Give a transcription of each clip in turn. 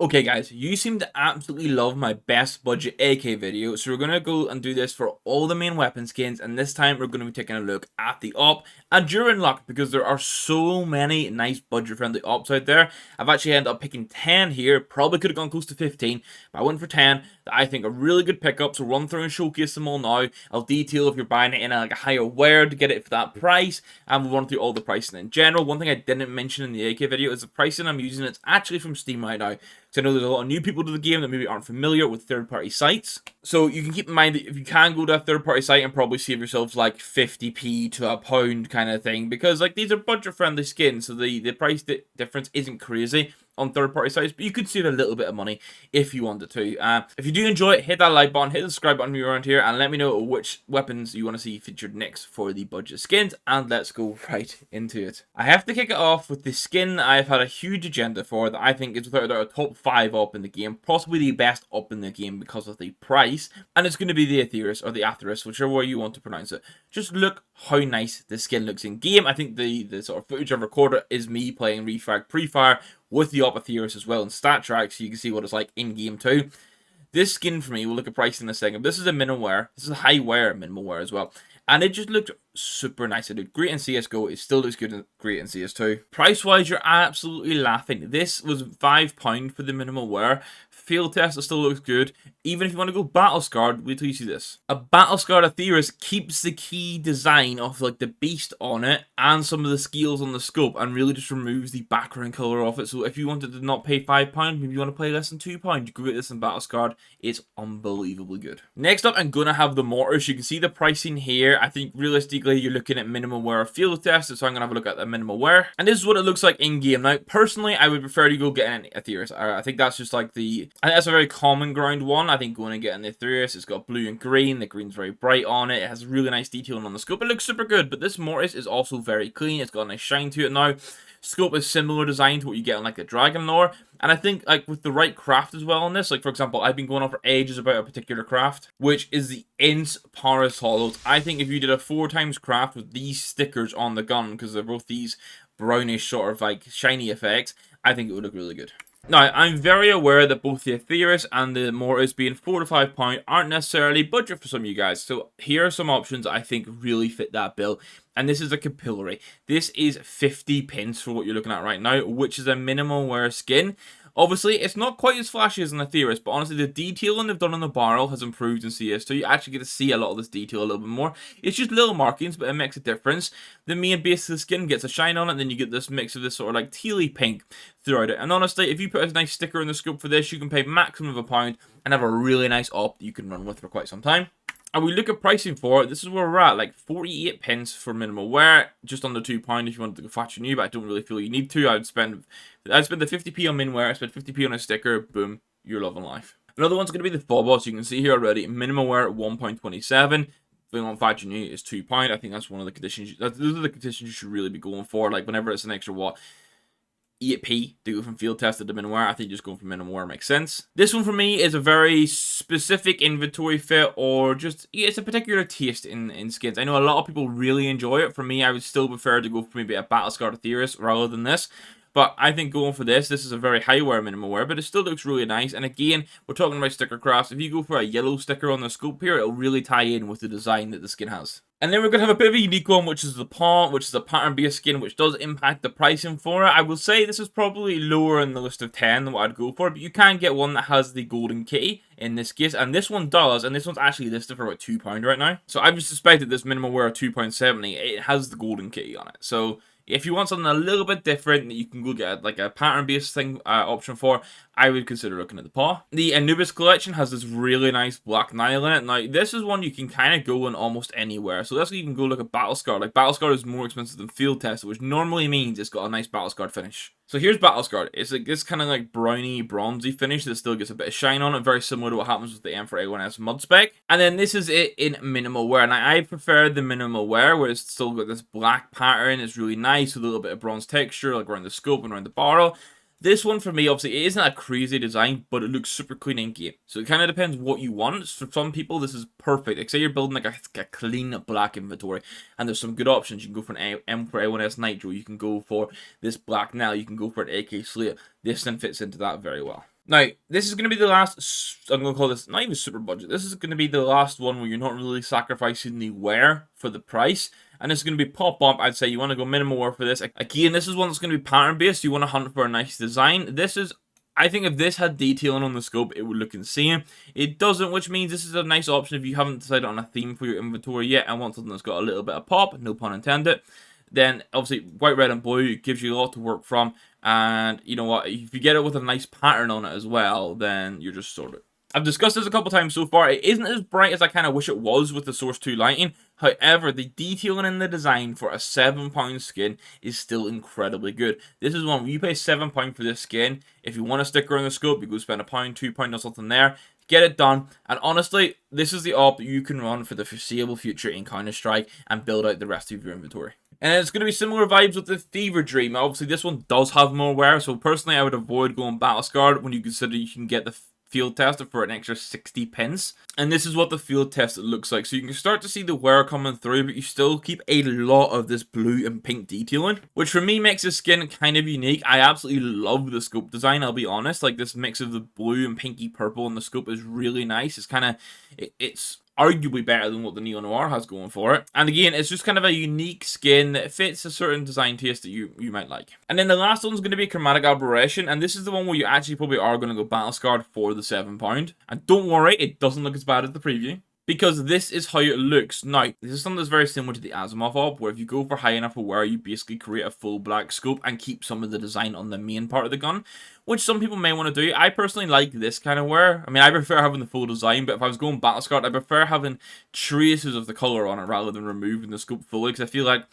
Okay guys, you seem to absolutely love my best budget AK video, so we're going to go and do this for all the main weapon skins, and this time we're going to be taking a look at the AWP, and you're in luck because there are so many nice budget friendly AWPs out there. I've actually ended up picking 10 here, probably could have gone close to 15, but I went for 10 that I think are really good pickups. So run through and showcase them all now. I'll detail if you're buying it in a higher wear to get it for that price, and we'll run through all the pricing in general. One thing I didn't mention in the AK video is the pricing I'm using. It's actually from Steam right now. So I know there's a lot of new people to the game that maybe aren't familiar with third-party sites. So you can keep in mind that if you can go to a third-party site and probably save yourselves like 50p to a pound kind of thing, because like these are budget-friendly skins, so the price difference isn't crazy on third-party sites, but you could save a little bit of money if you wanted to. If you do enjoy it, hit that like button, hit the subscribe button if you're around here, and let me know which weapons you want to see featured next for the budget skins, and let's go right into it. I have to kick it off with the skin I've had a huge agenda for that I think is without a doubt a top 5 up in the game, possibly the best up in the game because of the price, and it's going to be the Atheris, or the Atheris, whichever way you want to pronounce it. Just look how nice the skin looks in game. I think the sort of footage I've recorded is me playing Refrag Pre-Fire with the Atheris as well in stat track, so you can see what it's like in game too. This skin for me, we'll look at pricing in a second. This is a minimal wear. This is a high wear minimal wear as well. And it just looked super nice. It looked great in CSGO. It still looks great in CS2. Price-wise, you're absolutely laughing. This was £5 for the minimal wear. Field test, it still looks good. Even if you want to go battle scarred, wait till you see this. A battle scarred Atheris keeps the key design of like the beast on it and some of the skills on the scope, and really just removes the background color of it. So if you wanted to not pay £5, maybe you want to pay less than £2, you could get this in battle scarred. It's unbelievably good. Next up, I'm gonna have the mortars. You can see the pricing here. I think realistically you're looking at minimal wear field test, so I'm gonna have a look at the minimal wear, and this is what it looks like in game. Now personally, I would prefer to go get an Atheris. I think that's just like I think that's a very common ground one. I think going and getting the Atheris, it's got blue and green. The green's very bright on it. It has really nice detailing on the scope. It looks super good, but this mortis is also very clean. It's got a nice shine to it now. Scope is similar design to what you get on like the Dragon lore, and I think like with the right craft as well on this, like for example, I've been going on for ages about a particular craft, which is the Ince Paris Hollows. I think if you did a 4x craft with these stickers on the gun, because they're both these brownish sort of like shiny effects, I think it would look really good. Now, I'm very aware that both the Atheris and the mortars being £4 to £5 aren't necessarily budget for some of you guys. So here are some options I think really fit that bill. And this is a capillary. This is 50 pence for what you're looking at right now, which is a minimal wear skin. Obviously, it's not quite as flashy as an Atheris, but honestly, the detailing they've done on the barrel has improved in CS2. You actually get to see a lot of this detail a little bit more. It's just little markings, but it makes a difference. The main base of the skin gets a shine on it, and then you get this mix of this sort of like tealy pink throughout it. And honestly, if you put a nice sticker in the scope for this, you can pay maximum of £1 and have a really nice op that you can run with for quite some time. And we look at pricing for it, this is where we're at, like 48 pence for minimal wear, just under £2 if you wanted to go fetch new, but I don't really feel you need to. I'd spend the 50p on min wear, I spend 50p on a sticker, boom, you're loving life. Another one's going to be the Phobos. You can see here already, minimal wear at £1.27. If you want fetch new, is £2. I think that's one of the conditions, those are the conditions you should really be going for, like whenever it's an extra, what, 8p to go from field tested to minimal wear. I think just going for minimal wear makes sense. This one for me is a very specific inventory fit, or just, it's a particular taste in skins. I know a lot of people really enjoy it. For me, I would still prefer to go for maybe a battle scarred Atheris rather than this. But I think going for this is a very high wear minimal wear, but it still looks really nice. And again, we're talking about sticker crafts. If you go for a yellow sticker on the scope here, it'll really tie in with the design that the skin has. And then we're going to have a bit of a unique one, which is the paw, which is a pattern-based skin, which does impact the pricing for it. I will say this is probably lower in the list of 10 than what I'd go for, but you can get one that has the golden kitty in this case, and this one does, and this one's actually listed for about £2 right now. So I've just suspected this minimal wear at £2.70, it has the golden kitty on it. So if you want something a little bit different that you can go get like a pattern-based thing option for, I would consider looking at the paw. The Anubis collection has this really nice black Nile in it. Now, this is one you can kind of go in almost anywhere. So that's you can go look at Battle Scar. Like, Battle Scar is more expensive than Field Test, which normally means it's got a nice Battle Scar finish. So here's Battle Scar. It's like this kind of like browny, bronzy finish that still gets a bit of shine on it. Very similar to what happens with the M4A1S Mud Spec. And then this is it in minimal wear. Now, I prefer the minimal wear where it's still got this black pattern. It's really nice with a little bit of bronze texture, like around the scope and around the barrel. This one for me, obviously, it isn't a crazy design, but it looks super clean in game. So it kind of depends what you want. For some people, this is perfect. Like, say you're building like a clean black inventory, and there's some good options. You can go for an M4A1S Nitro. You can go for this black Nile. You can go for an AK Slate. This then fits into that very well. Now, this is going to be the last, I'm going to call this, not even super budget, this is going to be the last one where you're not really sacrificing the wear for the price, and it's going to be pop-up. I'd say you want to go minimal wear for this. Again, this is one that's going to be pattern-based, you want to hunt for a nice design. This is, I think if this had detailing on the scope, it would look insane. It doesn't, which means this is a nice option if you haven't decided on a theme for your inventory yet and want something that's got a little bit of pop, no pun intended. Then obviously white, red, and blue gives you a lot to work from. And you know what? If you get it with a nice pattern on it as well, then you're just sorted. I've discussed this a couple times so far. It isn't as bright as I kind of wish it was with the Source 2 lighting. However, the detailing in the design for a £7 skin is still incredibly good. This is one where you pay £7 for this skin. If you want a sticker on the scope, you go spend a pound, £2 or something there. Get it done, and honestly, this is the op you can run for the foreseeable future in Counter-Strike and build out the rest of your inventory. And it's going to be similar vibes with the Fever Dream. Obviously, this one does have more wear, so personally, I would avoid going Battle Scarred when you consider you can get the field tester for an extra 60 pence. And this is what the field test looks like. So you can start to see the wear coming through, but you still keep a lot of this blue and pink detailing, which for me makes this skin kind of unique. I absolutely love the scope design, I'll be honest. Like, this mix of the blue and pinky purple in the scope is really nice. It's kind of, it's arguably better than what the Neo Noir has going for it. And again, it's just kind of a unique skin that fits a certain design taste that you might like. And then the last one's going to be Chromatic Aberration, and this is the one where you actually probably are going to go Battle Scarred for the £7. And don't worry, it doesn't look as bad as the preview, because this is how it looks. Now, this is something that's very similar to the Asimov op, where if you go for high enough wear, you basically create a full black scope and keep some of the design on the main part of the gun, which some people may want to do. I personally like this kind of wear. I mean, I prefer having the full design, but if I was going Battle Scarred, I prefer having traces of the colour on it rather than removing the scope fully, because I feel like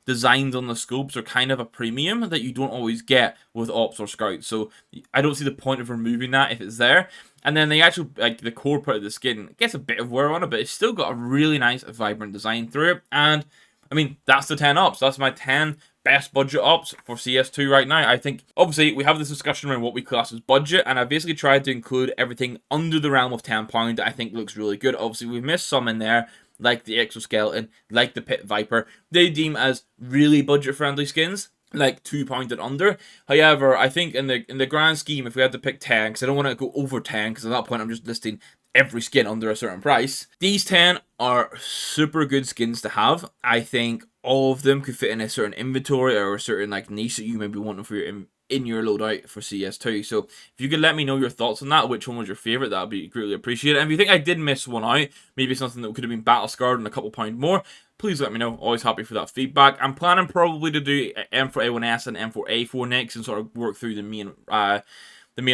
designs on the scopes are kind of a premium that you don't always get with Ops or Scouts, so I don't see the point of removing that if it's there. And then the actual, like, the core part of the skin gets a bit of wear on it, but it's still got a really nice, vibrant design through it. And, I mean, that's the 10 ops. That's my 10 best budget ops for CS2 right now. I think, obviously, we have this discussion around what we class as budget, and I basically tried to include everything under the realm of £10 that I think looks really good. Obviously, we've missed some in there, like the Exoskeleton, like the Pit Viper. They deem as really budget-friendly skins, like £2 and under. However, I think in the grand scheme, if we had to pick 10, because I don't want to go over 10, because at that point I'm just listing every skin under a certain price. These 10 are super good skins to have. I think all of them could fit in a certain inventory or a certain like niche that you may be wanting for your in your loadout for CS2. So if you could let me know your thoughts on that, which one was your favourite, that would be greatly appreciated. And if you think I did miss one out, maybe something that could have been Battle Scarred and a couple pound more, please let me know. Always happy for that feedback. I'm planning probably to do M4A1S and M4A4 next and sort of work through the main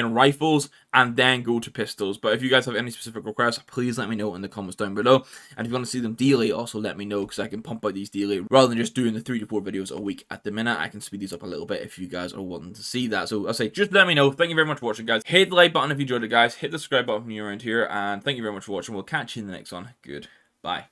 rifles and then go to pistols. But if you guys have any specific requests, please let me know in the comments down below. And if you want to see them daily, also let me know, because I can pump out these daily rather than just doing the 3 to 4 videos a week at the minute. I can speed these up a little bit if you guys are wanting to see that. So I'll say, just let me know. Thank you very much for watching, guys. Hit the like button if you enjoyed it, guys. Hit the subscribe button if you're around here, and thank you very much for watching. We'll catch you in the next one. Goodbye.